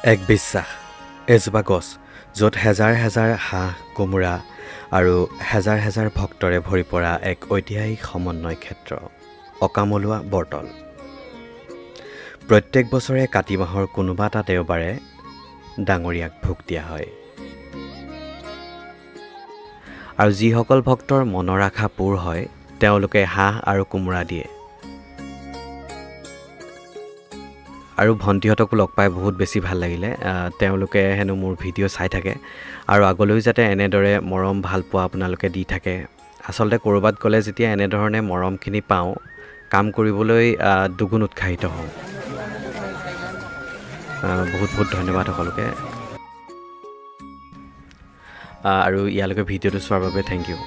এক বিশ্বাস এজোপা গছ য'ত হেজাৰ হেজাৰ হাঁহ কোমোৰা আৰু হেজাৰ হেজাৰ ভক্তৰে ভৰি পৰা এক ঐতিহাসিক সমন্বয় ক্ষেত্ৰ অকামলুৱা বৰতল। প্ৰত্যেক বছৰে কাতি মাহৰ কোনোবা এটা দেওবাৰে ডাঙৰীয়াক ভোগ দিয়া হয় আৰু যিসকল ভক্তৰ মনৰ আশা পূৰ হয় তেওঁলোকে হাঁহ আৰু কোমোৰা দিয়ে। আৰু ভণ্টিহঁতকো লগ পাই বহুত বেছি ভাল লাগিলে। তেওঁলোকে হেনো মোৰ ভিডিঅ' চাই থাকে আৰু আগলৈও যাতে এনেদৰে মৰম ভাল পোৱা আপোনালোকে দি থাকে। আচলতে ক'ৰবাত গ'লে যেতিয়া এনেধৰণে মৰমখিনি পাওঁ কাম কৰিবলৈ দুগুণ উৎসাহিত হওঁ। বহুত বহুত ধন্যবাদ সকলোকে আৰু ইয়ালৈকে ভিডিঅ'টো চোৱাৰ বাবে থেংক ইউ।